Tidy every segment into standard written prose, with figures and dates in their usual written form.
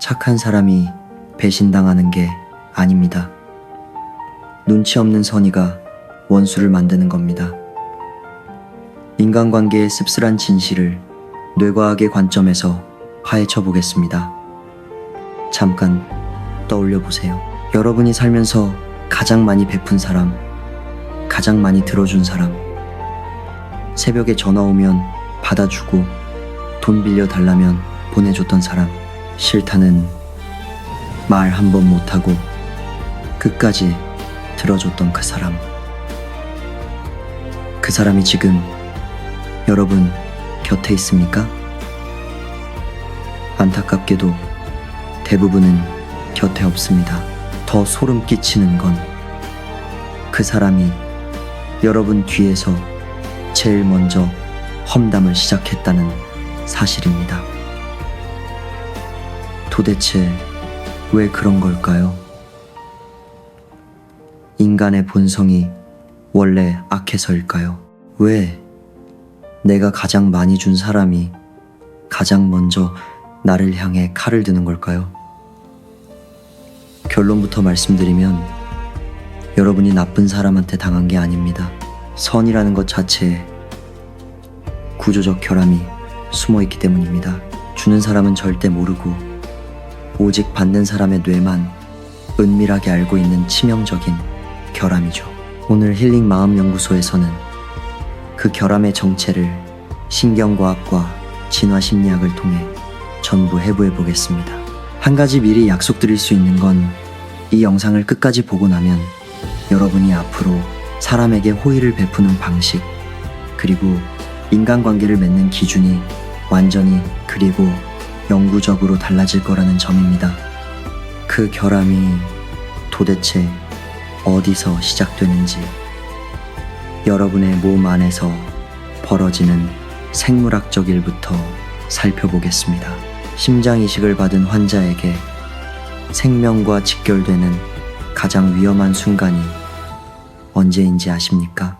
착한 사람이 배신당하는 게 아닙니다. 눈치 없는 선의가 원수를 만드는 겁니다. 인간관계의 씁쓸한 진실을 뇌과학의 관점에서 파헤쳐 보겠습니다. 잠깐 떠올려 보세요. 여러분이 살면서 가장 많이 베푼 사람, 가장 많이 들어준 사람, 새벽에 전화 오면 받아주고 돈 빌려 달라면 보내줬던 사람, 싫다는 말 한 번 못하고 끝까지 들어줬던 그 사람. 그 사람이 지금 여러분 곁에 있습니까? 안타깝게도 대부분은 곁에 없습니다. 더 소름 끼치는 건 그 사람이 여러분 뒤에서 제일 먼저 험담을 시작했다는 사실입니다. 도대체 왜 그런 걸까요? 인간의 본성이 원래 악해서일까요? 왜 내가 가장 많이 준 사람이 가장 먼저 나를 향해 칼을 드는 걸까요? 결론부터 말씀드리면 여러분이 나쁜 사람한테 당한 게 아닙니다. 선이라는 것 자체에 구조적 결함이 숨어있기 때문입니다. 주는 사람은 절대 모르고 오직 받는 사람의 뇌만 은밀하게 알고 있는 치명적인 결함이죠. 오늘 힐링 마음연구소에서는 그 결함의 정체를 신경과학과 진화심리학을 통해 전부 해부해 보겠습니다. 한 가지 미리 약속드릴 수 있는 건 이 영상을 끝까지 보고 나면 여러분이 앞으로 사람에게 호의를 베푸는 방식, 그리고 인간관계를 맺는 기준이 완전히 그리고 영구적으로 달라질 거라는 점입니다. 그 결함이 도대체 어디서 시작되는지, 여러분의 몸 안에서 벌어지는 생물학적 일부터 살펴보겠습니다. 심장 이식을 받은 환자에게 생명과 직결되는 가장 위험한 순간이 언제인지 아십니까?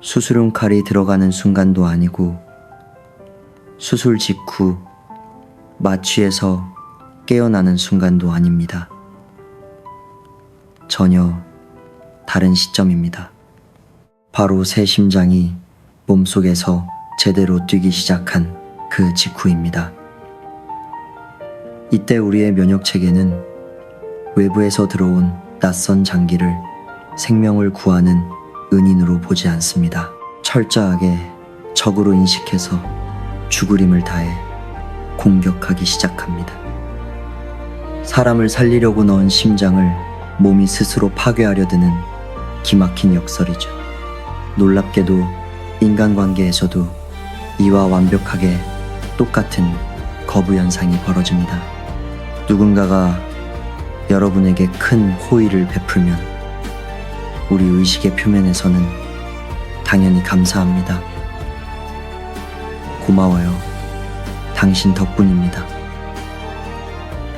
수술용 칼이 들어가는 순간도 아니고 수술 직후 마취에서 깨어나는 순간도 아닙니다. 전혀 다른 시점입니다. 바로 새 심장이 몸속에서 제대로 뛰기 시작한 그 직후입니다. 이때 우리의 면역체계는 외부에서 들어온 낯선 장기를 생명을 구하는 은인으로 보지 않습니다. 철저하게 적으로 인식해서 죽을 힘을 다해 공격하기 시작합니다. 사람을 살리려고 넣은 심장을 몸이 스스로 파괴하려 드는 기막힌 역설이죠. 놀랍게도 인간관계에서도 이와 완벽하게 똑같은 거부 현상이 벌어집니다. 누군가가 여러분에게 큰 호의를 베풀면 우리 의식의 표면에서는 당연히 감사합니다. 고마워요. 당신 덕분입니다.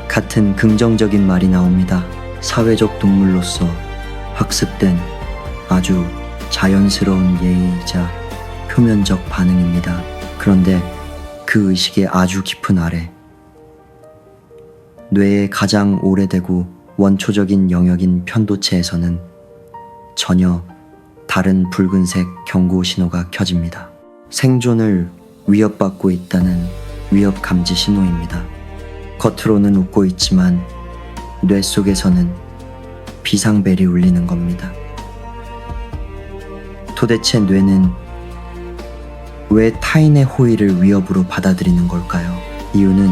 같은 긍정적인 말이 나옵니다. 사회적 동물로서 학습된 아주 자연스러운 예의이자 표면적 반응입니다. 그런데 그 의식의 아주 깊은 아래, 뇌의 가장 오래되고 원초적인 영역인 편도체에서는 전혀 다른 붉은색 경고 신호가 켜집니다. 생존을 위협받고 있다는 위협 감지 신호입니다. 겉으로는 웃고 있지만 뇌 속에서는 비상벨이 울리는 겁니다. 도대체 뇌는 왜 타인의 호의를 위협으로 받아들이는 걸까요? 이유는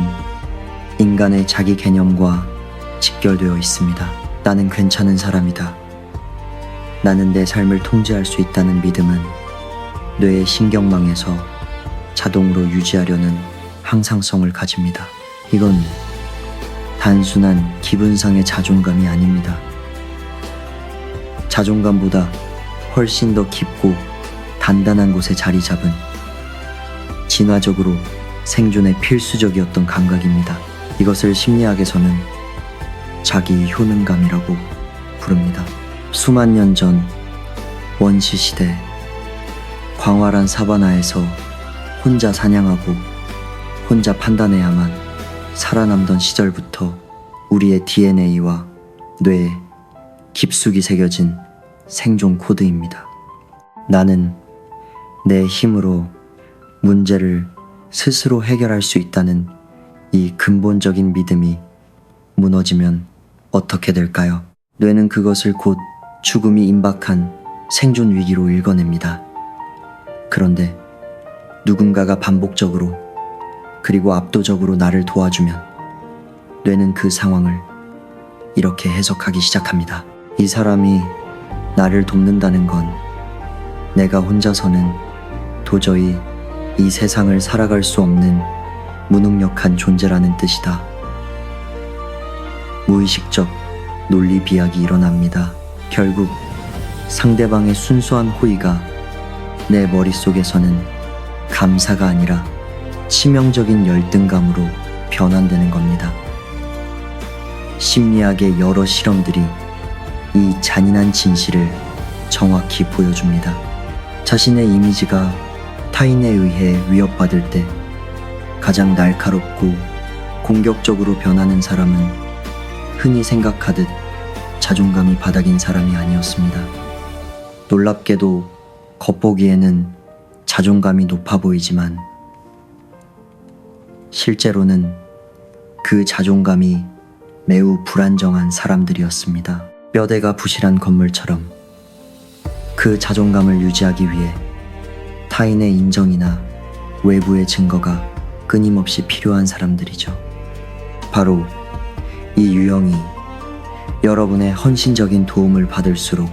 인간의 자기 개념과 직결되어 있습니다. 나는 괜찮은 사람이다. 나는 내 삶을 통제할 수 있다는 믿음은 뇌의 신경망에서 자동으로 유지하려는 항상성을 가집니다. 이건 단순한 기분상의 자존감이 아닙니다. 자존감보다 훨씬 더 깊고 단단한 곳에 자리 잡은 진화적으로 생존에 필수적이었던 감각입니다. 이것을 심리학에서는 자기 효능감이라고 부릅니다. 수만 년 전 원시 시대 광활한 사바나에서 혼자 사냥하고 혼자 판단해야만 살아남던 시절부터 우리의 DNA와 뇌에 깊숙이 새겨진 생존 코드입니다. 나는 내 힘으로 문제를 스스로 해결할 수 있다는 이 근본적인 믿음이 무너지면 어떻게 될까요? 뇌는 그것을 곧 죽음이 임박한 생존 위기로 읽어냅니다. 그런데 누군가가 반복적으로 그리고 압도적으로 나를 도와주면 뇌는 그 상황을 이렇게 해석하기 시작합니다. 이 사람이 나를 돕는다는 건 내가 혼자서는 도저히 이 세상을 살아갈 수 없는 무능력한 존재라는 뜻이다. 무의식적 논리 비약이 일어납니다. 결국 상대방의 순수한 호의가 내 머릿속에서는 감사가 아니라 치명적인 열등감으로 변환되는 겁니다. 심리학의 여러 실험들이 이 잔인한 진실을 정확히 보여줍니다. 자신의 이미지가 타인에 의해 위협받을 때 가장 날카롭고 공격적으로 변하는 사람은 흔히 생각하듯 자존감이 바닥인 사람이 아니었습니다. 놀랍게도 겉보기에는 자존감이 높아 보이지만 실제로는 그 자존감이 매우 불안정한 사람들이었습니다. 뼈대가 부실한 건물처럼 그 자존감을 유지하기 위해 타인의 인정이나 외부의 증거가 끊임없이 필요한 사람들이죠. 바로 이 유형이 여러분의 헌신적인 도움을 받을수록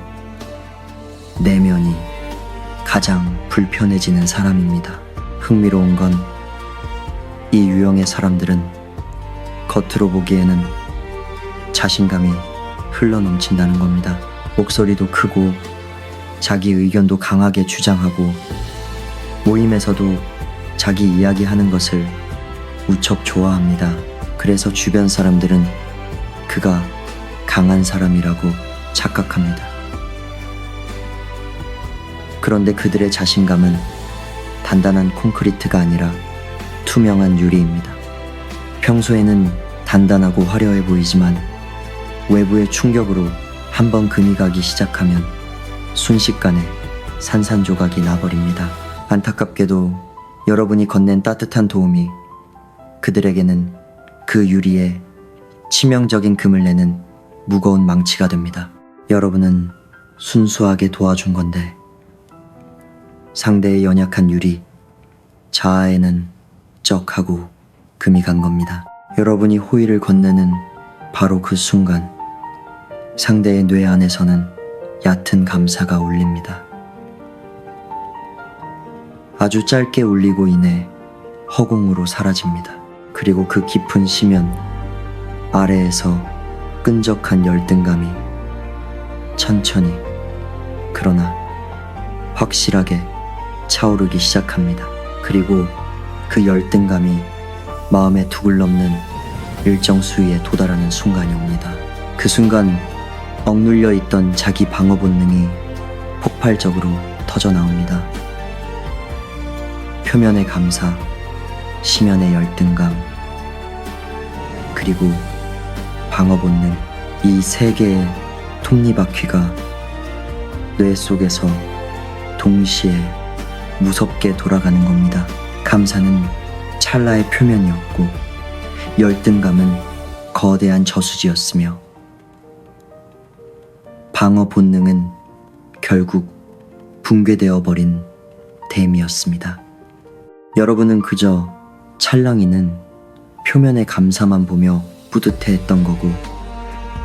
내면이 가장 불편해지는 사람입니다. 흥미로운 건 이 유형의 사람들은 겉으로 보기에는 자신감이 흘러넘친다는 겁니다. 목소리도 크고 자기 의견도 강하게 주장하고 모임에서도 자기 이야기하는 것을 무척 좋아합니다. 그래서 주변 사람들은 그가 강한 사람이라고 착각합니다. 그런데 그들의 자신감은 단단한 콘크리트가 아니라 투명한 유리입니다. 평소에는 단단하고 화려해 보이지만 외부의 충격으로 한번 금이 가기 시작하면 순식간에 산산조각이 나버립니다. 안타깝게도 여러분이 건넨 따뜻한 도움이 그들에게는 그 유리에 치명적인 금을 내는 무거운 망치가 됩니다. 여러분은 순수하게 도와준 건데 상대의 연약한 유리, 자아에는 쩍 하고 금이 간 겁니다. 여러분이 호의를 건네는 바로 그 순간 상대의 뇌 안에서는 얕은 감사가 울립니다. 아주 짧게 울리고 인해 허공으로 사라집니다. 그리고 그 깊은 심연 아래에서 끈적한 열등감이 천천히 그러나 확실하게 차오르기 시작합니다. 그리고 그 열등감이 마음에 둑을 넘는 일정 수위에 도달하는 순간이 옵니다. 그 순간 억눌려 있던 자기 방어 본능이 폭발적으로 터져 나옵니다. 표면의 감사, 심연의 열등감, 그리고 방어 본능, 이 세 개의 톱니바퀴가 뇌 속에서 동시에 무섭게 돌아가는 겁니다. 감사는 찰나의 표면이었고 열등감은 거대한 저수지였으며 방어 본능은 결국 붕괴되어 버린 댐이었습니다. 여러분은 그저 찰랑이는 표면의 감사만 보며 뿌듯해했던 거고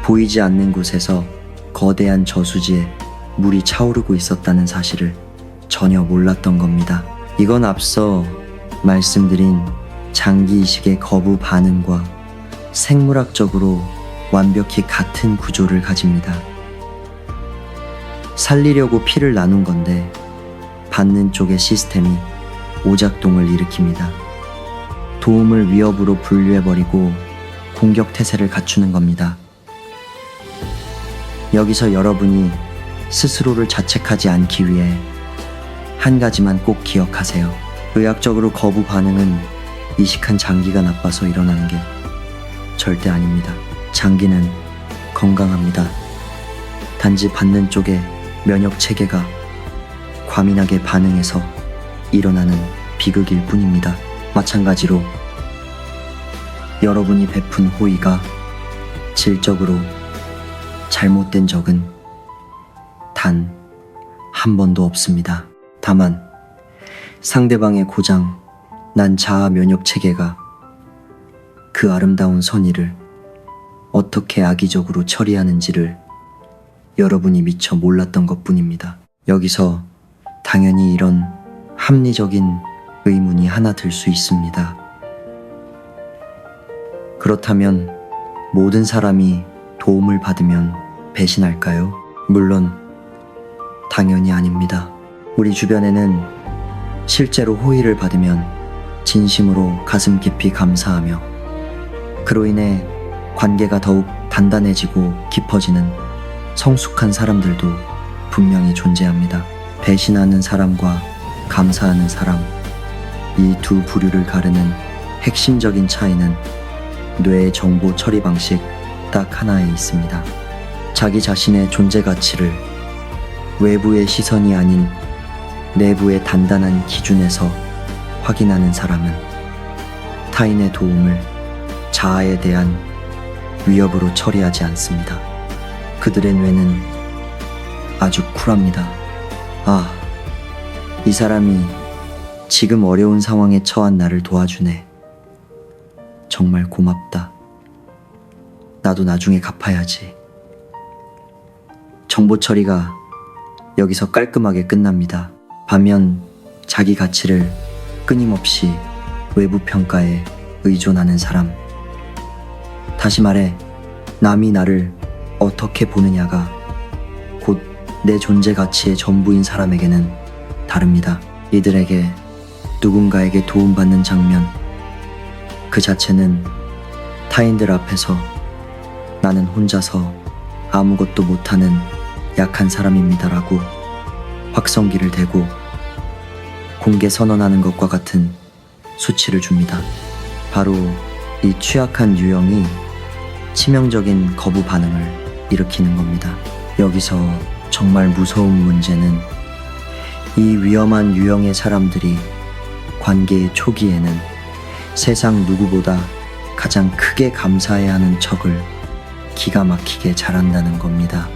보이지 않는 곳에서 거대한 저수지에 물이 차오르고 있었다는 사실을 전혀 몰랐던 겁니다. 이건 앞서 말씀드린 장기이식의 거부 반응과 생물학적으로 완벽히 같은 구조를 가집니다. 살리려고 피를 나눈 건데 받는 쪽의 시스템이 오작동을 일으킵니다. 도움을 위협으로 분류해버리고 공격 태세를 갖추는 겁니다. 여기서 여러분이 스스로를 자책하지 않기 위해 한 가지만 꼭 기억하세요. 의학적으로 거부 반응은 이식한 장기가 나빠서 일어나는 게 절대 아닙니다. 장기는 건강합니다. 단지 받는 쪽의 면역 체계가 과민하게 반응해서 일어나는 비극일 뿐입니다. 마찬가지로 여러분이 베푼 호의가 질적으로 잘못된 적은 단 한 번도 없습니다. 다만 상대방의 고장 난 자아 면역 체계가 그 아름다운 선의를 어떻게 악의적으로 처리하는지를 여러분이 미처 몰랐던 것뿐입니다. 여기서 당연히 이런 합리적인 의문이 하나 들 수 있습니다. 그렇다면 모든 사람이 도움을 받으면 배신할까요? 물론 당연히 아닙니다. 우리 주변에는 실제로 호의를 받으면 진심으로 가슴 깊이 감사하며 그로 인해 관계가 더욱 단단해지고 깊어지는 성숙한 사람들도 분명히 존재합니다. 배신하는 사람과 감사하는 사람, 이 두 부류를 가르는 핵심적인 차이는 뇌의 정보 처리 방식 딱 하나에 있습니다. 자기 자신의 존재 가치를 외부의 시선이 아닌 내부의 단단한 기준에서 확인하는 사람은 타인의 도움을 자아에 대한 위협으로 처리하지 않습니다. 그들의 뇌는 아주 쿨합니다. 아, 이 사람이 지금 어려운 상황에 처한 나를 도와주네. 정말 고맙다. 나도 나중에 갚아야지. 정보 처리가 여기서 깔끔하게 끝납니다. 반면 자기 가치를 끊임없이 외부 평가에 의존하는 사람, 다시 말해 남이 나를 어떻게 보느냐가 곧 내 존재 가치의 전부인 사람에게는 다릅니다. 이들에게 누군가에게 도움받는 장면 그 자체는 타인들 앞에서 나는 혼자서 아무것도 못하는 약한 사람입니다라고 확성기를 대고 공개 선언하는 것과 같은 수치를 줍니다. 바로 이 취약한 유형이 치명적인 거부 반응을 일으키는 겁니다. 여기서 정말 무서운 문제는 이 위험한 유형의 사람들이 관계의 초기에는 세상 누구보다 가장 크게 감사해야 하는 척을 기가 막히게 잘한다는 겁니다.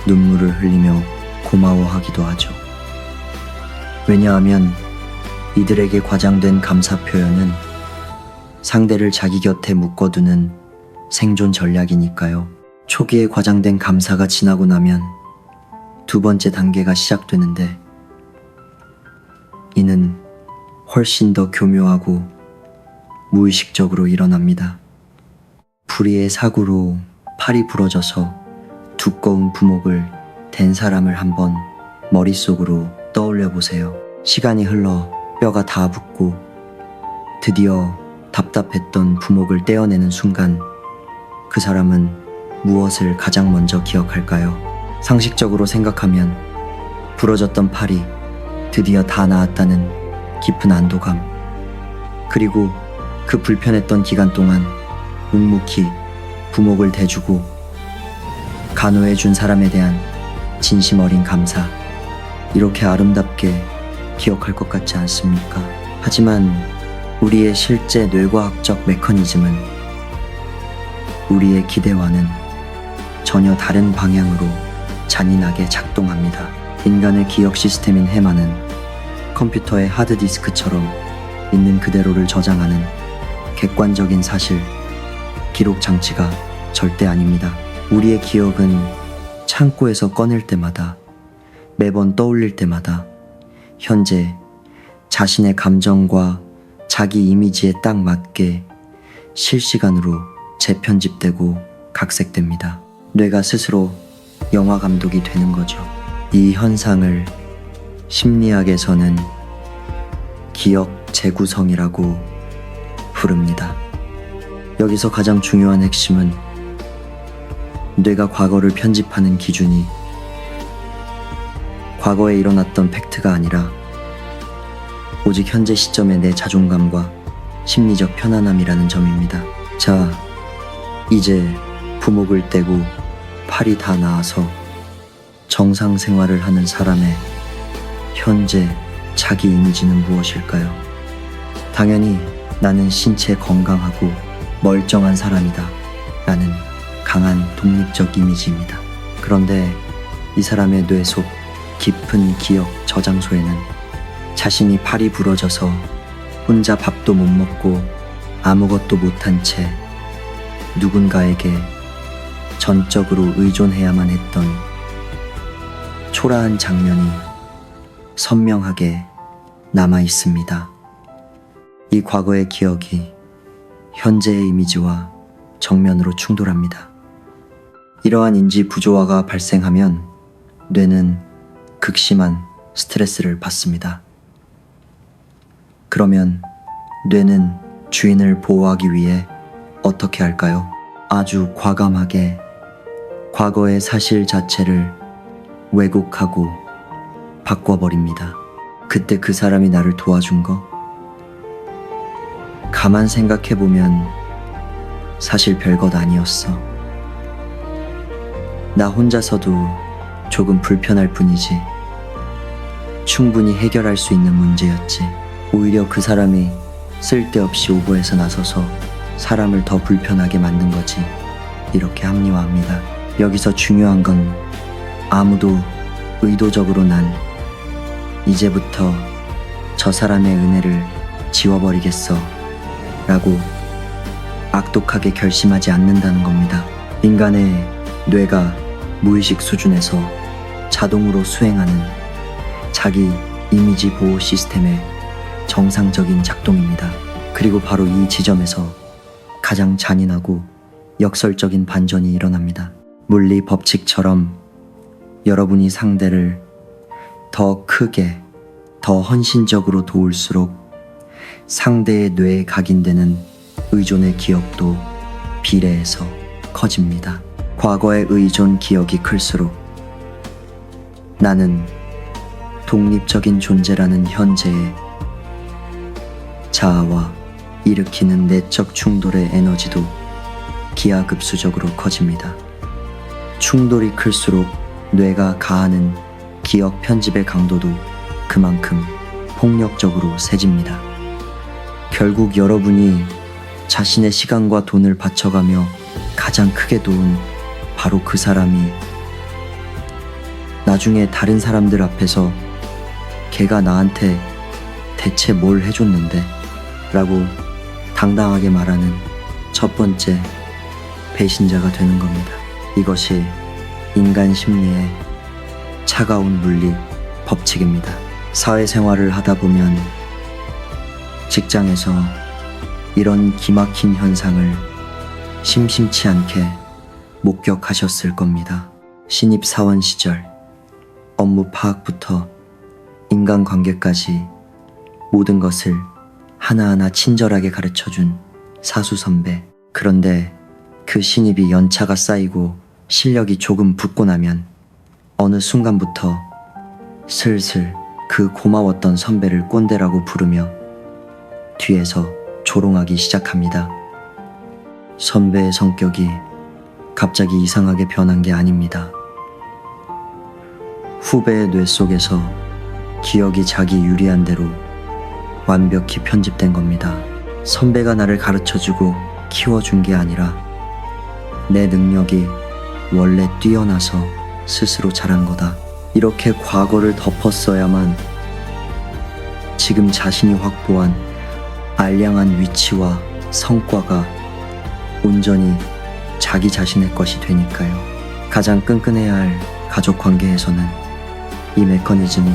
눈물을 흘리며 고마워하기도 하죠. 왜냐하면 이들에게 과장된 감사 표현은 상대를 자기 곁에 묶어두는 생존 전략이니까요. 초기에 과장된 감사가 지나고 나면 두 번째 단계가 시작되는데 이는 훨씬 더 교묘하고 무의식적으로 일어납니다. 불의의 사고로 팔이 부러져서 두꺼운 부목을 댄 사람을 한번 머릿속으로 떠올려 보세요. 시간이 흘러 뼈가 다 붙고 드디어 답답했던 부목을 떼어내는 순간 그 사람은 무엇을 가장 먼저 기억할까요? 상식적으로 생각하면 부러졌던 팔이 드디어 다 나았다는 깊은 안도감, 그리고 그 불편했던 기간 동안 묵묵히 부목을 대주고 간호해준 사람에 대한 진심 어린 감사, 이렇게 아름답게 기억할 것 같지 않습니까? 하지만 우리의 실제 뇌과학적 메커니즘은 우리의 기대와는 전혀 다른 방향으로 잔인하게 작동합니다. 인간의 기억 시스템인 해마는 컴퓨터의 하드디스크처럼 있는 그대로를 저장하는 객관적인 사실, 기록 장치가 절대 아닙니다. 우리의 기억은 창고에서 꺼낼 때마다, 매번 떠올릴 때마다 현재 자신의 감정과 자기 이미지에 딱 맞게 실시간으로 재편집되고 각색됩니다. 뇌가 스스로 영화 감독이 되는 거죠. 이 현상을 심리학에서는 기억 재구성이라고 부릅니다. 여기서 가장 중요한 핵심은 뇌가 과거를 편집하는 기준이 과거에 일어났던 팩트가 아니라 오직 현재 시점의 내 자존감과 심리적 편안함이라는 점입니다. 자, 이제 부목을 떼고 팔이 다 나아서 정상 생활을 하는 사람의 현재 자기 이미지는 무엇일까요? 당연히 나는 신체 건강하고 멀쩡한 사람이다 라는 강한 독립적 이미지입니다. 그런데 이 사람의 뇌 속 깊은 기억 저장소에는 자신이 팔이 부러져서 혼자 밥도 못 먹고 아무것도 못한 채 누군가에게 전적으로 의존해야만 했던 초라한 장면이 선명하게 남아 있습니다. 이 과거의 기억이 현재의 이미지와 정면으로 충돌합니다. 이러한 인지 부조화가 발생하면 뇌는 극심한 스트레스를 받습니다. 그러면 뇌는 주인을 보호하기 위해 어떻게 할까요? 아주 과감하게 과거의 사실 자체를 왜곡하고 바꿔버립니다. 그때 그 사람이 나를 도와준 거? 가만 생각해보면 사실 별것 아니었어. 나 혼자서도 조금 불편할 뿐이지 충분히 해결할 수 있는 문제였지. 오히려 그 사람이 쓸데없이 오버해서 나서서 사람을 더 불편하게 만든 거지. 이렇게 합리화합니다. 여기서 중요한 건 아무도 의도적으로 난 이제부터 저 사람의 은혜를 지워버리겠어 라고 악독하게 결심하지 않는다는 겁니다. 인간의 뇌가 무의식 수준에서 자동으로 수행하는 자기 이미지 보호 시스템의 정상적인 작동입니다. 그리고 바로 이 지점에서 가장 잔인하고 역설적인 반전이 일어납니다. 물리 법칙처럼 여러분이 상대를 더 크게, 더 헌신적으로 도울수록 상대의 뇌에 각인되는 의존의 기억도 비례해서 커집니다. 과거의 의존 기억이 클수록 나는 독립적인 존재라는 현재의 자아와 일으키는 내적 충돌의 에너지도 기하급수적으로 커집니다. 충돌이 클수록 뇌가 가하는 기억 편집의 강도도 그만큼 폭력적으로 세집니다. 결국 여러분이 자신의 시간과 돈을 바쳐가며 가장 크게 도운 바로 그 사람이 나중에 다른 사람들 앞에서 걔가 나한테 대체 뭘 해줬는데? 라고 당당하게 말하는 첫 번째 배신자가 되는 겁니다. 이것이 인간 심리의 차가운 물리 법칙입니다. 사회생활을 하다 보면 직장에서 이런 기막힌 현상을 심심치 않게 목격하셨을 겁니다. 신입사원 시절 업무 파악부터 인간관계까지 모든 것을 하나하나 친절하게 가르쳐준 사수 선배. 그런데 그 신입이 연차가 쌓이고 실력이 조금 붙고 나면 어느 순간부터 슬슬 그 고마웠던 선배를 꼰대라고 부르며 뒤에서 조롱하기 시작합니다. 선배의 성격이 갑자기 이상하게 변한 게 아닙니다. 후배의 뇌 속에서 기억이 자기 유리한 대로 완벽히 편집된 겁니다. 선배가 나를 가르쳐주고 키워준 게 아니라 내 능력이 원래 뛰어나서 스스로 자란 거다. 이렇게 과거를 덮었어야만 지금 자신이 확보한 알량한 위치와 성과가 온전히 자기 자신의 것이 되니까요. 가장 끈끈해야 할 가족 관계에서는 이 메커니즘이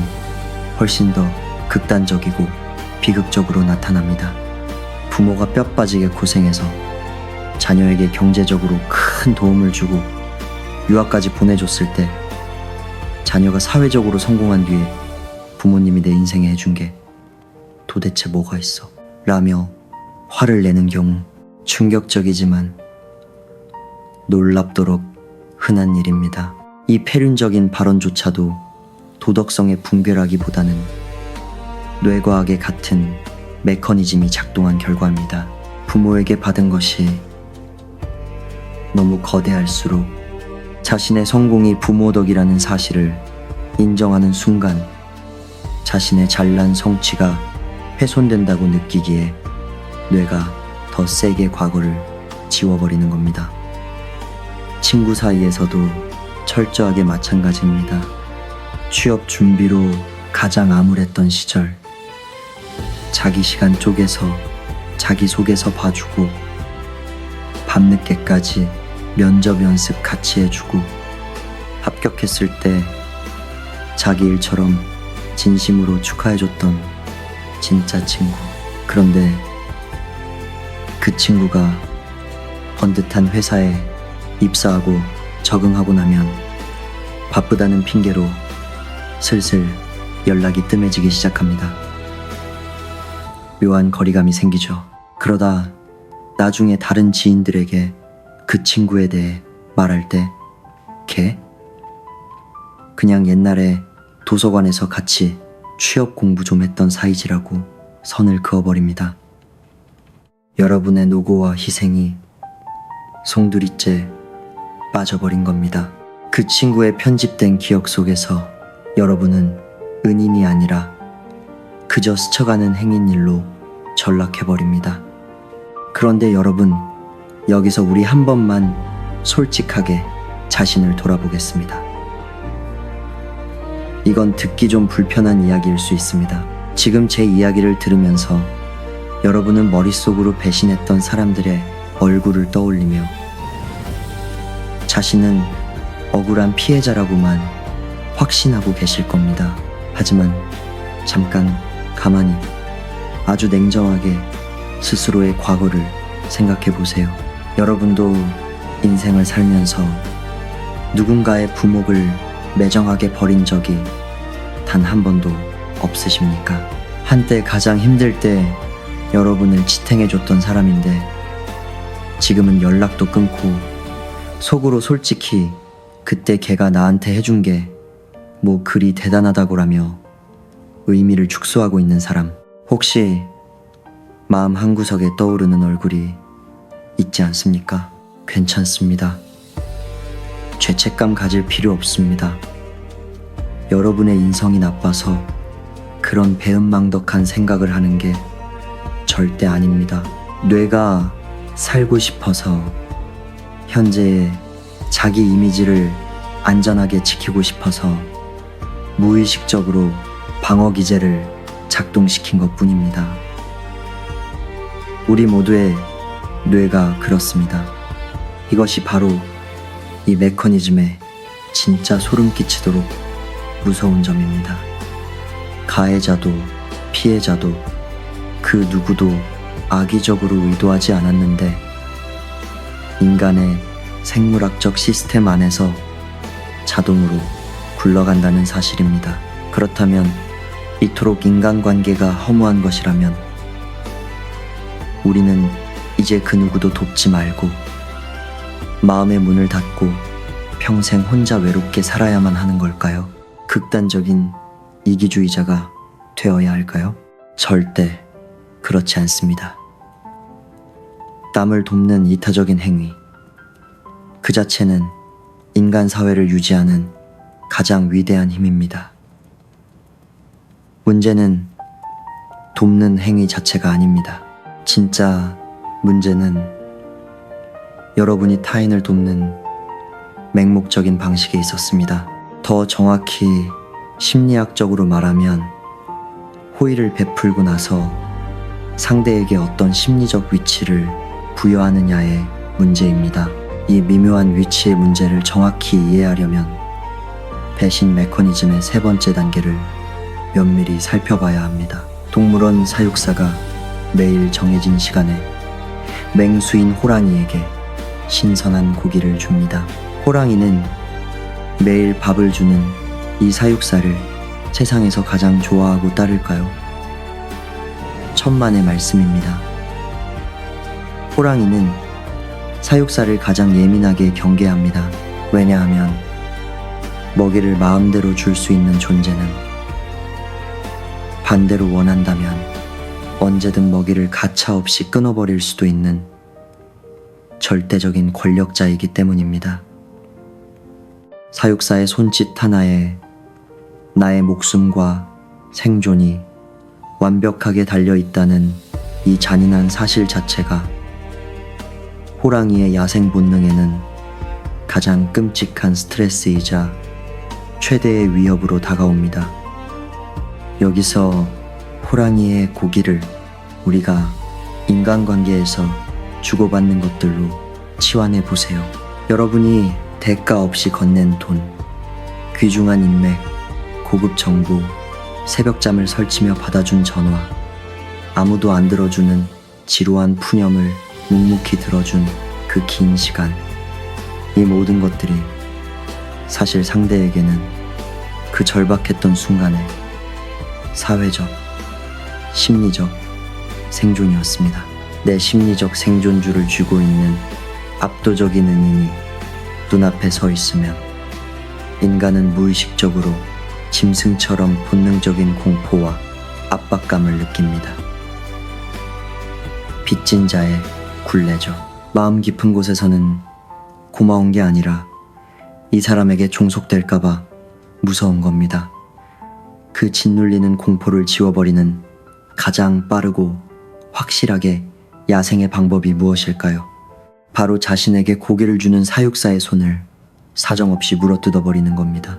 훨씬 더 극단적이고 비극적으로 나타납니다. 부모가 뼈 빠지게 고생해서 자녀에게 경제적으로 큰 도움을 주고 유학까지 보내줬을 때 자녀가 사회적으로 성공한 뒤에 부모님이 내 인생에 해준 게 도대체 뭐가 있어? 라며 화를 내는 경우 충격적이지만 놀랍도록 흔한 일입니다. 이 폐륜적인 발언조차도 도덕성의 붕괴라기보다는 뇌과학의 같은 메커니즘이 작동한 결과입니다. 부모에게 받은 것이 너무 거대할수록 자신의 성공이 부모 덕이라는 사실을 인정하는 순간 자신의 잘난 성취가 훼손된다고 느끼기에 뇌가 더 세게 과거를 지워버리는 겁니다. 친구 사이에서도 철저하게 마찬가지입니다. 취업 준비로 가장 암울했던 시절, 자기 시간 쪼개서 자기소개서 봐주고 밤늦게까지 면접 연습 같이 해주고 합격했을 때 자기 일처럼 진심으로 축하해줬던 진짜 친구. 그런데 그 친구가 번듯한 회사에 입사하고 적응하고 나면 바쁘다는 핑계로 슬슬 연락이 뜸해지기 시작합니다. 묘한 거리감이 생기죠. 그러다 나중에 다른 지인들에게 그 친구에 대해 말할 때 걔? 그냥 옛날에 도서관에서 같이 취업 공부 좀 했던 사이지라고 선을 그어버립니다. 여러분의 노고와 희생이 송두리째 빠져버린 겁니다. 그 친구의 편집된 기억 속에서 여러분은 은인이 아니라 그저 스쳐가는 행인 일로 전락해버립니다. 그런데 여러분, 여기서 우리 한 번만 솔직하게 자신을 돌아보겠습니다. 이건 듣기 좀 불편한 이야기일 수 있습니다. 지금 제 이야기를 들으면서 여러분은 머릿속으로 배신했던 사람들의 얼굴을 떠올리며 자신은 억울한 피해자라고만 확신하고 계실 겁니다. 하지만 잠깐 가만히 아주 냉정하게 스스로의 과거를 생각해 보세요. 여러분도 인생을 살면서 누군가의 부목을 매정하게 버린 적이 단 한 번도 없으십니까? 한때 가장 힘들 때 여러분을 지탱해줬던 사람인데 지금은 연락도 끊고 속으로 솔직히 그때 걔가 나한테 해준 게 뭐 그리 대단하다고라며 의미를 축소하고 있는 사람. 혹시 마음 한구석에 떠오르는 얼굴이 있지 않습니까? 괜찮습니다. 죄책감 가질 필요 없습니다. 여러분의 인성이 나빠서 그런 배은망덕한 생각을 하는 게 절대 아닙니다. 뇌가 살고 싶어서 현재의 자기 이미지를 안전하게 지키고 싶어서 무의식적으로 방어 기제를 작동시킨 것 뿐입니다. 우리 모두의 뇌가 그렇습니다. 이것이 바로 이 메커니즘에 진짜 소름 끼치도록 무서운 점입니다. 가해자도 피해자도 그 누구도 악의적으로 의도하지 않았는데 인간의 생물학적 시스템 안에서 자동으로 굴러간다는 사실입니다. 그렇다면 이토록 인간관계가 허무한 것이라면 우리는 이제 그 누구도 돕지 말고 마음의 문을 닫고 평생 혼자 외롭게 살아야만 하는 걸까요? 극단적인 이기주의자가 되어야 할까요? 절대 그렇지 않습니다. 남을 돕는 이타적인 행위, 그 자체는 인간 사회를 유지하는 가장 위대한 힘입니다. 문제는 돕는 행위 자체가 아닙니다. 진짜 문제는 여러분이 타인을 돕는 맹목적인 방식에 있었습니다. 더 정확히 심리학적으로 말하면 호의를 베풀고 나서 상대에게 어떤 심리적 위치를 부여하느냐의 문제입니다. 이 미묘한 위치의 문제를 정확히 이해하려면 배신 메커니즘의 세 번째 단계를 면밀히 살펴봐야 합니다. 동물원 사육사가 매일 정해진 시간에 맹수인 호랑이에게 신선한 고기를 줍니다. 호랑이는 매일 밥을 주는 이 사육사를 세상에서 가장 좋아하고 따를까요? 천만의 말씀입니다. 호랑이는 사육사를 가장 예민하게 경계합니다. 왜냐하면 먹이를 마음대로 줄 수 있는 존재는 반대로 원한다면 언제든 먹이를 가차없이 끊어버릴 수도 있는 절대적인 권력자이기 때문입니다. 사육사의 손짓 하나에 나의 목숨과 생존이 완벽하게 달려있다는 이 잔인한 사실 자체가 호랑이의 야생 본능에는 가장 끔찍한 스트레스이자 최대의 위협으로 다가옵니다. 여기서 호랑이의 고기를 우리가 인간관계에서 주고받는 것들로 치환해 보세요. 여러분이 대가 없이 건넨 돈, 귀중한 인맥, 고급 정보, 새벽잠을 설치며 받아준 전화, 아무도 안 들어주는 지루한 푸념을 묵묵히 들어준 그 긴 시간, 이 모든 것들이 사실 상대에게는 그 절박했던 순간에 사회적, 심리적 생존이었습니다. 내 심리적 생존주를 쥐고 있는 압도적인 은인이 눈앞에 서 있으면 인간은 무의식적으로 짐승처럼 본능적인 공포와 압박감을 느낍니다. 빚진 자의 굴레죠. 마음 깊은 곳에서는 고마운 게 아니라 이 사람에게 종속될까봐 무서운 겁니다. 그 짓눌리는 공포를 지워버리는 가장 빠르고 확실하게 야생의 방법이 무엇일까요? 바로 자신에게 고기를 주는 사육사의 손을 사정없이 물어뜯어버리는 겁니다.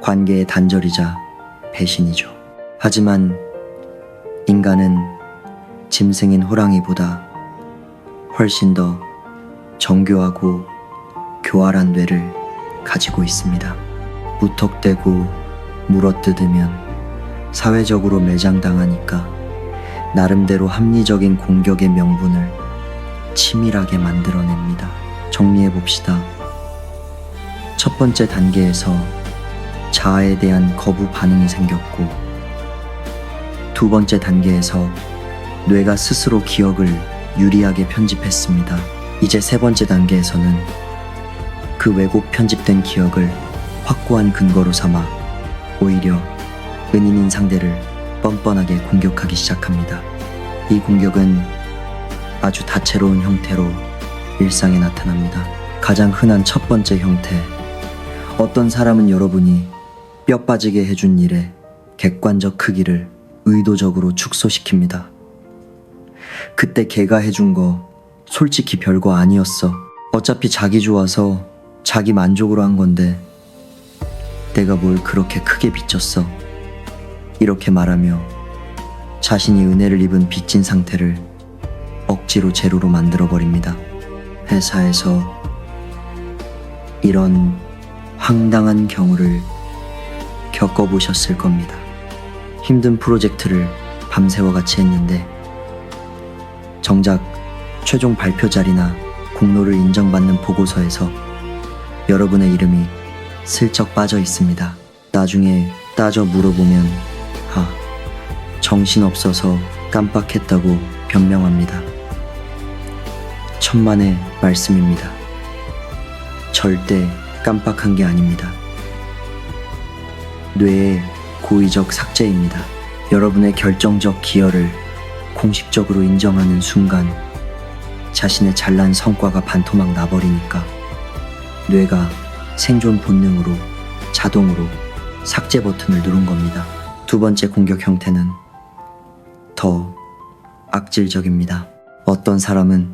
관계의 단절이자 배신이죠. 하지만 인간은 짐승인 호랑이보다 훨씬 더 정교하고 교활한 뇌를 가지고 있습니다. 무턱대고 물어뜯으면 사회적으로 매장당하니까 나름대로 합리적인 공격의 명분을 치밀하게 만들어냅니다. 정리해봅시다. 첫 번째 단계에서 자아에 대한 거부 반응이 생겼고, 두 번째 단계에서 뇌가 스스로 기억을 유리하게 편집했습니다. 이제 세 번째 단계에서는 그 왜곡 편집된 기억을 확고한 근거로 삼아 오히려 은인인 상대를 뻔뻔하게 공격하기 시작합니다. 이 공격은 아주 다채로운 형태로 일상에 나타납니다. 가장 흔한 첫 번째 형태, 어떤 사람은 여러분이 뼈 빠지게 해준 일의 객관적 크기를 의도적으로 축소시킵니다. 그때 걔가 해준 거 솔직히 별거 아니었어. 어차피 자기 좋아서 자기 만족으로 한 건데 내가 뭘 그렇게 크게 빚졌어. 이렇게 말하며 자신이 은혜를 입은 빚진 상태를 억지로 제로로 만들어버립니다. 회사에서 이런 황당한 경우를 겪어보셨을 겁니다. 힘든 프로젝트를 밤새워 같이 했는데 정작 최종 발표 자리나 공로를 인정받는 보고서에서 여러분의 이름이 슬쩍 빠져 있습니다. 나중에 따져 물어보면 정신없어서 깜빡했다고 변명합니다. 천만의 말씀입니다. 절대 깜빡한 게 아닙니다. 뇌의 고의적 삭제입니다. 여러분의 결정적 기여를 공식적으로 인정하는 순간 자신의 잘난 성과가 반토막 나버리니까 뇌가 생존 본능으로 자동으로 삭제 버튼을 누른 겁니다. 두 번째 공격 형태는 더 악질적입니다. 어떤 사람은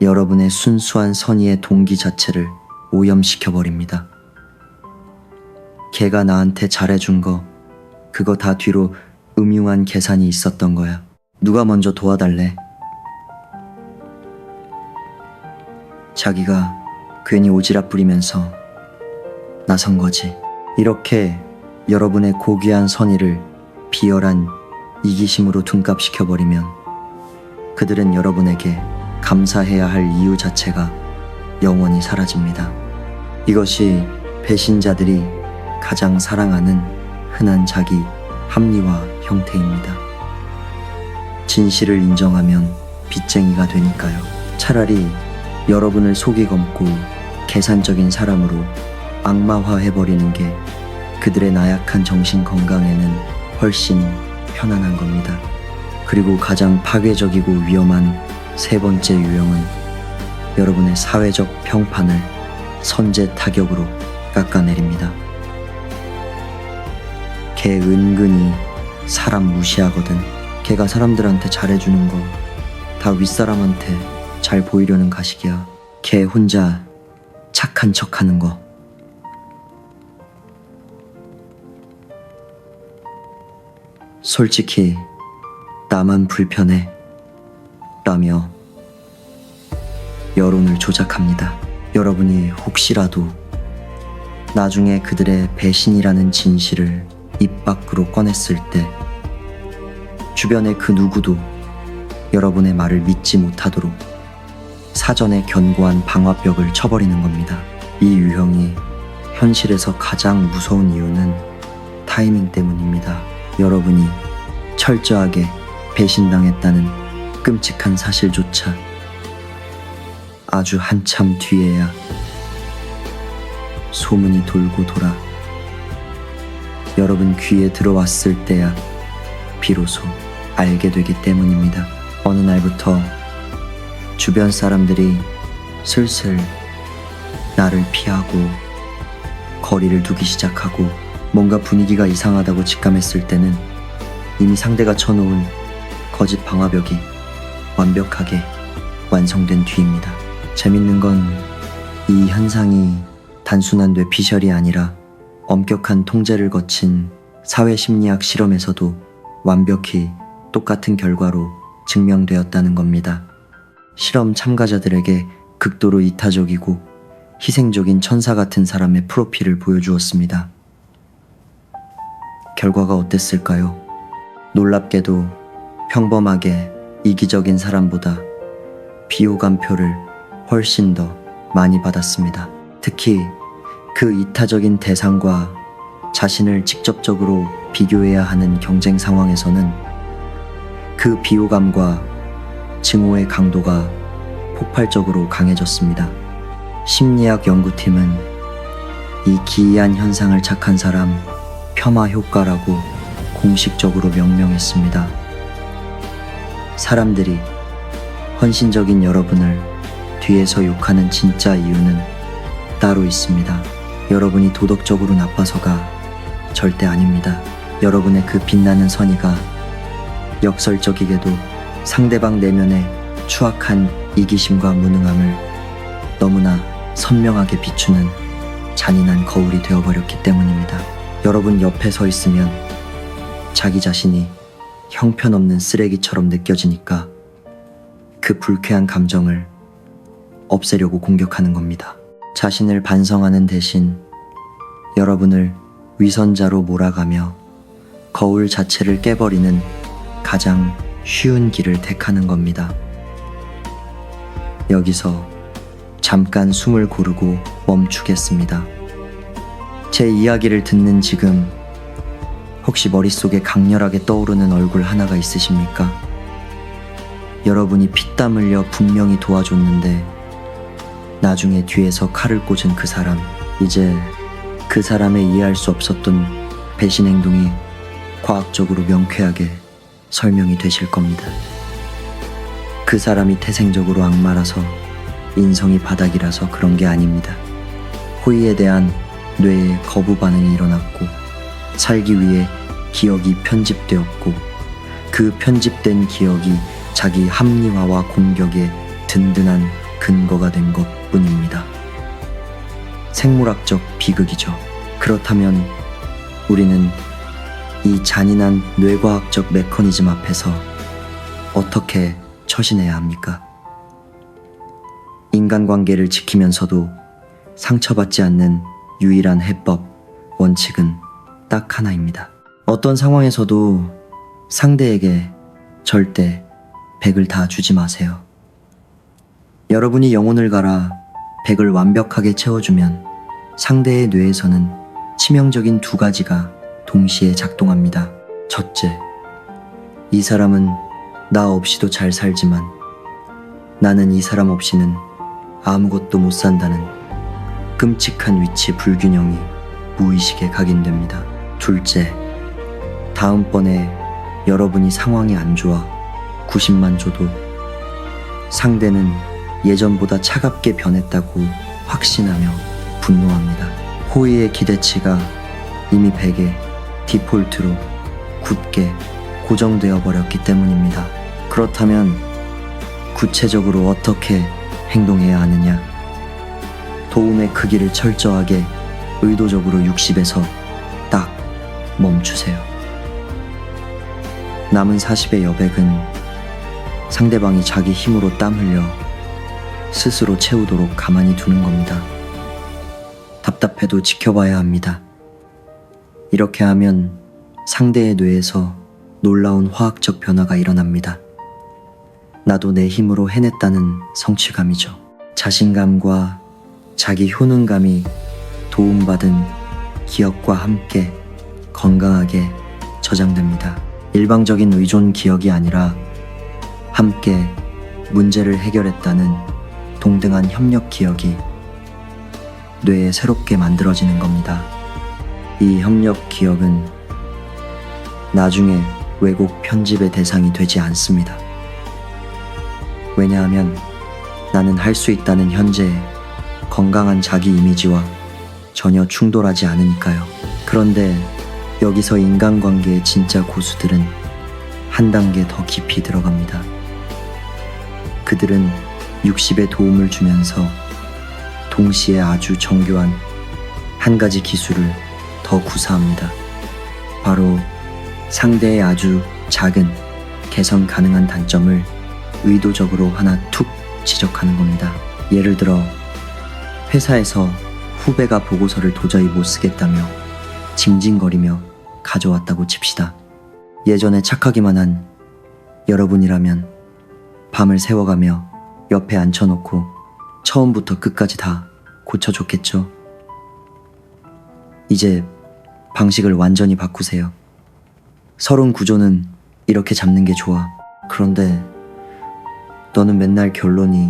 여러분의 순수한 선의의 동기 자체를 오염시켜버립니다. 걔가 나한테 잘해준 거, 그거 다 뒤로 음흉한 계산이 있었던 거야. 누가 먼저 도와달래? 자기가 괜히 오지랖 부리면서 나선 거지. 이렇게 여러분의 고귀한 선의를 비열한 이기심으로 둔갑시켜버리면 그들은 여러분에게 감사해야 할 이유 자체가 영원히 사라집니다. 이것이 배신자들이 가장 사랑하는 흔한 자기 합리화 형태입니다. 진실을 인정하면 빚쟁이가 되니까요. 차라리 여러분을 속이 검고 계산적인 사람으로 악마화해버리는 게 그들의 나약한 정신 건강에는 훨씬 편안한 겁니다. 그리고 가장 파괴적이고 위험한 세 번째 유형은 여러분의 사회적 평판을 선제 타격으로 깎아내립니다. 걔 은근히 사람 무시하거든. 걔가 사람들한테 잘해주는 거 다 윗사람한테 잘 보이려는 가식이야. 걔 혼자 착한 척하는 거. 솔직히 나만 불편해 라며 여론을 조작합니다. 여러분이 혹시라도 나중에 그들의 배신이라는 진실을 입 밖으로 꺼냈을 때 주변의 그 누구도 여러분의 말을 믿지 못하도록 사전에 견고한 방화벽을 쳐버리는 겁니다. 이 유형이 현실에서 가장 무서운 이유는 타이밍 때문입니다. 여러분이 철저하게 배신당했다는 끔찍한 사실조차 아주 한참 뒤에야 소문이 돌고 돌아 여러분 귀에 들어왔을 때야 비로소 알게 되기 때문입니다. 어느 날부터 주변 사람들이 슬슬 나를 피하고 거리를 두기 시작하고 뭔가 분위기가 이상하다고 직감했을 때는 이미 상대가 쳐놓은 거짓 방화벽이 완벽하게 완성된 뒤입니다. 재밌는 건 이 현상이 단순한 뇌피셜이 아니라 엄격한 통제를 거친 사회심리학 실험에서도 완벽히 똑같은 결과로 증명되었다는 겁니다. 실험 참가자들에게 극도로 이타적이고 희생적인 천사 같은 사람의 프로필을 보여주었습니다. 결과가 어땠을까요? 놀랍게도 평범하게 이기적인 사람보다 비호감표를 훨씬 더 많이 받았습니다. 특히 그 이타적인 대상과 자신을 직접적으로 비교해야 하는 경쟁 상황에서는 그 비호감과 증오의 강도가 폭발적으로 강해졌습니다. 심리학 연구팀은 이 기이한 현상을 착한 사람 폄하 효과라고 공식적으로 명명했습니다. 사람들이 헌신적인 여러분을 뒤에서 욕하는 진짜 이유는 따로 있습니다. 여러분이 도덕적으로 나빠서가 절대 아닙니다. 여러분의 그 빛나는 선의가 역설적이게도 상대방 내면의 추악한 이기심과 무능함을 너무나 선명하게 비추는 잔인한 거울이 되어버렸기 때문입니다. 여러분 옆에 서 있으면 자기 자신이 형편없는 쓰레기처럼 느껴지니까 그 불쾌한 감정을 없애려고 공격하는 겁니다. 자신을 반성하는 대신 여러분을 위선자로 몰아가며 거울 자체를 깨버리는 가장 쉬운 길을 택하는 겁니다. 여기서 잠깐 숨을 고르고 멈추겠습니다. 제 이야기를 듣는 지금 혹시 머릿속에 강렬하게 떠오르는 얼굴 하나가 있으십니까? 여러분이 피땀 흘려 분명히 도와줬는데 나중에 뒤에서 칼을 꽂은 그 사람, 이제 그 사람의 이해할 수 없었던 배신 행동이 과학적으로 명쾌하게 설명이 되실 겁니다. 그 사람이 태생적으로 악마라서 인성이 바닥이라서 그런 게 아닙니다. 호의에 대한 뇌의 거부 반응이 일어났고 살기 위해 기억이 편집되었고 그 편집된 기억이 자기 합리화와 공격의 든든한 근거가 된 것뿐입니다. 생물학적 비극이죠. 그렇다면 우리는 이 잔인한 뇌과학적 메커니즘 앞에서 어떻게 처신해야 합니까? 인간관계를 지키면서도 상처받지 않는 유일한 해법, 원칙은 딱 하나입니다. 어떤 상황에서도 상대에게 절대 100을 다 주지 마세요. 여러분이 영혼을 갈아 100을 완벽하게 채워주면 상대의 뇌에서는 치명적인 두 가지가 동시에 작동합니다. 첫째, 이 사람은 나 없이도 잘 살지만 나는 이 사람 없이는 아무것도 못 산다는 끔찍한 위치 불균형이 무의식에 각인됩니다. 둘째, 다음번에 여러분이 상황이 안 좋아 90만 줘도 상대는 예전보다 차갑게 변했다고 확신하며 분노합니다. 호의의 기대치가 이미 베개, 디폴트로 굳게 고정되어 버렸기 때문입니다. 그렇다면 구체적으로 어떻게 행동해야 하느냐? 도움의 크기를 철저하게 의도적으로 60에서 딱 멈추세요. 남은 40의 여백은 상대방이 자기 힘으로 땀 흘려 스스로 채우도록 가만히 두는 겁니다. 답답해도 지켜봐야 합니다. 이렇게 하면 상대의 뇌에서 놀라운 화학적 변화가 일어납니다. 나도 내 힘으로 해냈다는 성취감이죠. 자신감과 자기 효능감이 도움받은 기억과 함께 건강하게 저장됩니다. 일방적인 의존 기억이 아니라 함께 문제를 해결했다는 동등한 협력 기억이 뇌에 새롭게 만들어지는 겁니다. 이 협력 기억은 나중에 왜곡 편집의 대상이 되지 않습니다. 왜냐하면 나는 할 수 있다는 현재의 건강한 자기 이미지와 전혀 충돌하지 않으니까요. 그런데 여기서 인간관계의 진짜 고수들은 한 단계 더 깊이 들어갑니다. 그들은 60의 도움을 주면서 동시에 아주 정교한 한 가지 기술을 더 구사합니다. 바로 상대의 아주 작은 개선 가능한 단점을 의도적으로 하나 툭 지적하는 겁니다. 예를 들어 회사에서 후배가 보고서를 도저히 못 쓰겠다며 징징거리며 가져왔다고 칩시다. 예전에 착하기만 한 여러분이라면 밤을 새워가며 옆에 앉혀놓고 처음부터 끝까지 다 고쳐줬겠죠. 이제 방식을 완전히 바꾸세요. 서론 구조는 이렇게 잡는 게 좋아. 그런데 너는 맨날 결론이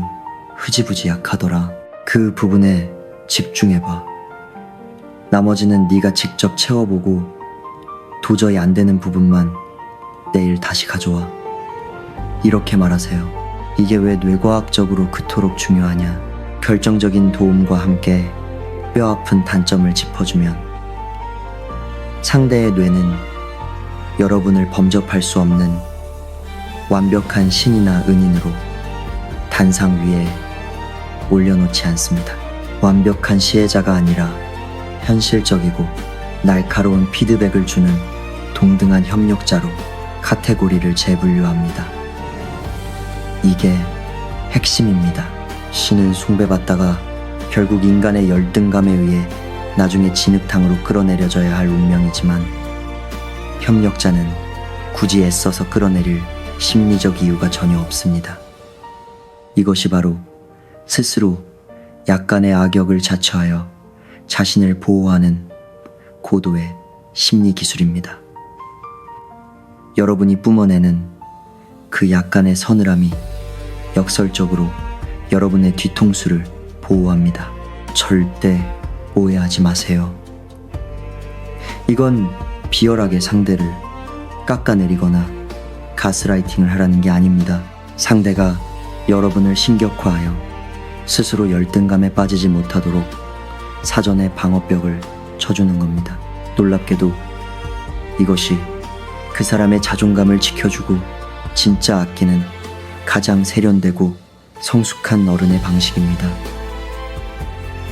흐지부지 약하더라. 그 부분에 집중해봐. 나머지는 네가 직접 채워보고 도저히 안 되는 부분만 내일 다시 가져와. 이렇게 말하세요. 이게 왜 뇌과학적으로 그토록 중요하냐? 결정적인 도움과 함께 뼈아픈 단점을 짚어주면 상대의 뇌는 여러분을 범접할 수 없는 완벽한 신이나 은인으로 단상 위에 올려놓지 않습니다. 완벽한 시혜자가 아니라 현실적이고 날카로운 피드백을 주는 동등한 협력자로 카테고리를 재분류합니다. 이게 핵심입니다. 신은 숭배받다가 결국 인간의 열등감에 의해 나중에 진흙탕으로 끌어내려져야 할 운명이지만 협력자는 굳이 애써서 끌어내릴 심리적 이유가 전혀 없습니다. 이것이 바로 스스로 약간의 악역을 자처하여 자신을 보호하는 고도의 심리 기술입니다. 여러분이 뿜어내는 그 약간의 서늘함이 역설적으로 여러분의 뒤통수를 보호합니다. 절대 오해하지 마세요. 이건 비열하게 상대를 깎아내리거나 가스라이팅을 하라는 게 아닙니다. 상대가 여러분을 신격화하여 스스로 열등감에 빠지지 못하도록 사전에 방어벽을 쳐주는 겁니다. 놀랍게도 이것이 그 사람의 자존감을 지켜주고 진짜 아끼는 가장 세련되고 성숙한 어른의 방식입니다.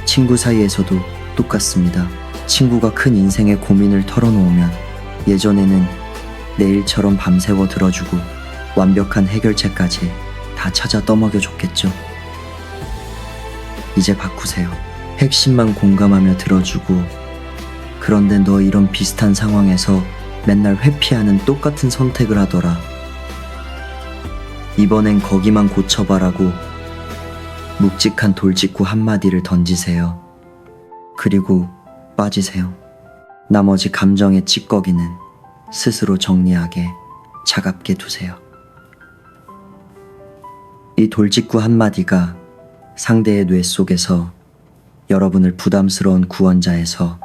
친구 사이에서도 똑같습니다. 친구가 큰 인생의 고민을 털어놓으면 예전에는 내일처럼 밤새워 들어주고 완벽한 해결책까지 다 찾아 떠먹여줬겠죠. 이제 바꾸세요. 핵심만 공감하며 들어주고, 그런데 너 이런 비슷한 상황에서 맨날 회피하는 똑같은 선택을 하더라. 이번엔 거기만 고쳐봐라고 묵직한 돌직구 한마디를 던지세요. 그리고 빠지세요. 나머지 감정의 찌꺼기는 스스로 정리하게 차갑게 두세요. 이 돌직구 한마디가 상대의 뇌 속에서 여러분을 부담스러운 구원자에서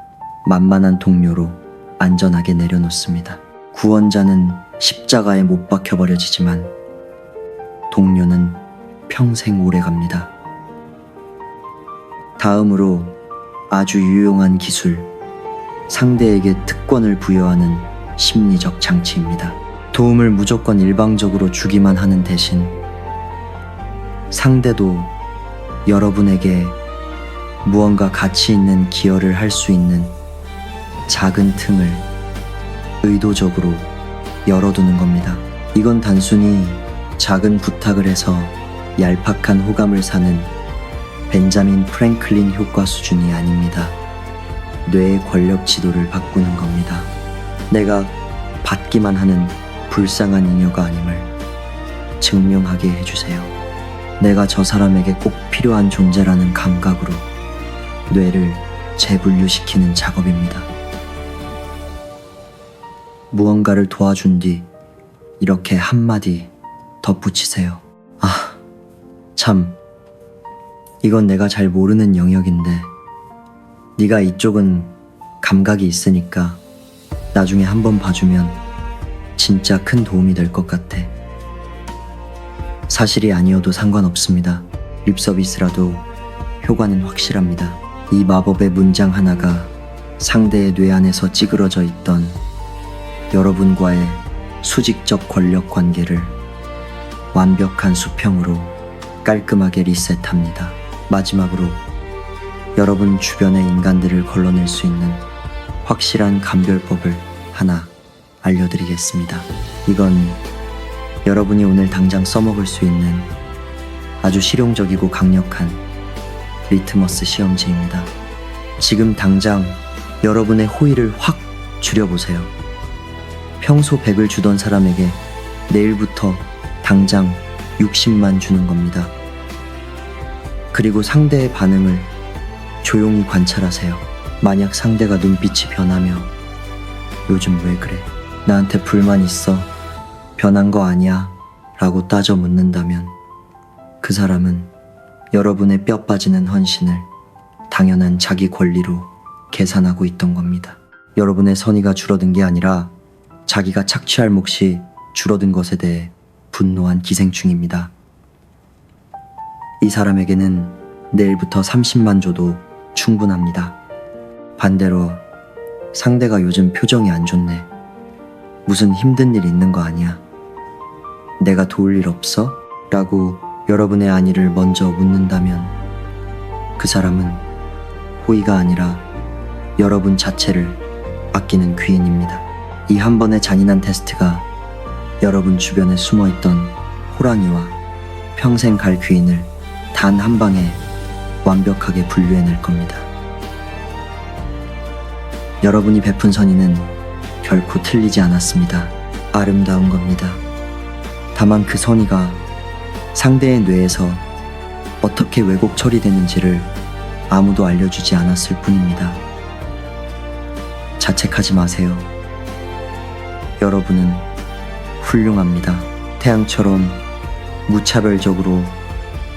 만만한 동료로 안전하게 내려놓습니다. 구원자는 십자가에 못 박혀버려지지만 동료는 평생 오래갑니다. 다음으로 아주 유용한 기술, 상대에게 특권을 부여하는 심리적 장치입니다. 도움을 무조건 일방적으로 주기만 하는 대신 상대도 여러분에게 무언가 가치 있는 기여를 할 수 있는 작은 틈을 의도적으로 열어두는 겁니다. 이건 단순히 작은 부탁을 해서 얄팍한 호감을 사는 벤자민 프랭클린 효과 수준이 아닙니다. 뇌의 권력 지도를 바꾸는 겁니다. 내가 받기만 하는 불쌍한 잉여가 아님을 증명하게 해주세요. 내가 저 사람에게 꼭 필요한 존재라는 감각으로 뇌를 재분류시키는 작업입니다. 무언가를 도와준 뒤 이렇게 한마디 덧붙이세요. 아, 참, 이건 내가 잘 모르는 영역인데 네가 이쪽은 감각이 있으니까 나중에 한번 봐주면 진짜 큰 도움이 될 것 같아. 사실이 아니어도 상관없습니다. 립서비스라도 효과는 확실합니다. 이 마법의 문장 하나가 상대의 뇌 안에서 찌그러져 있던 여러분과의 수직적 권력 관계를 완벽한 수평으로 깔끔하게 리셋합니다. 마지막으로 여러분 주변의 인간들을 걸러낼 수 있는 확실한 감별법을 하나 알려드리겠습니다. 이건 여러분이 오늘 당장 써먹을 수 있는 아주 실용적이고 강력한 리트머스 시험지입니다. 지금 당장 여러분의 호의를 확 줄여보세요. 평소 100을 주던 사람에게 내일부터 당장 60만 주는 겁니다. 그리고 상대의 반응을 조용히 관찰하세요. 만약 상대가 눈빛이 변하며 요즘 왜 그래? 나한테 불만 있어? 변한 거 아니야? 라고 따져 묻는다면 그 사람은 여러분의 뼈 빠지는 헌신을 당연한 자기 권리로 계산하고 있던 겁니다. 여러분의 선의가 줄어든 게 아니라 자기가 착취할 몫이 줄어든 것에 대해 분노한 기생충입니다. 이 사람에게는 내일부터 30만 줘도 충분합니다. 반대로 상대가 요즘 표정이 안 좋네. 무슨 힘든 일 있는 거 아니야? 내가 도울 일 없어? 라고 여러분의 안위를 먼저 묻는다면 그 사람은 호의가 아니라 여러분 자체를 아끼는 귀인입니다. 이 한 번의 잔인한 테스트가 여러분 주변에 숨어있던 호랑이와 평생 갈 귀인을 단 한 방에 완벽하게 분류해낼 겁니다. 여러분이 베푼 선의는 결코 틀리지 않았습니다. 아름다운 겁니다. 다만 그 선의가 상대의 뇌에서 어떻게 왜곡 처리되는지를 아무도 알려주지 않았을 뿐입니다. 자책하지 마세요. 여러분은 훌륭합니다. 태양처럼 무차별적으로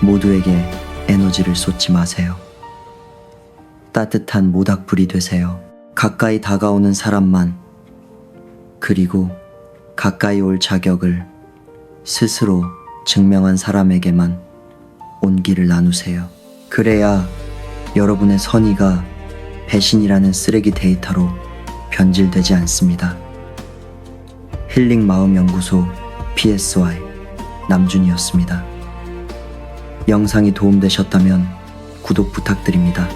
모두에게 에너지를 쏟지 마세요. 따뜻한 모닥불이 되세요. 가까이 다가오는 사람만, 그리고 가까이 올 자격을 스스로 증명한 사람에게만 온기를 나누세요. 그래야 여러분의 선의가 배신이라는 쓰레기 데이터로 변질되지 않습니다. 힐링 마음 연구소 PSY 남준이었습니다. 영상이 도움되셨다면 구독 부탁드립니다.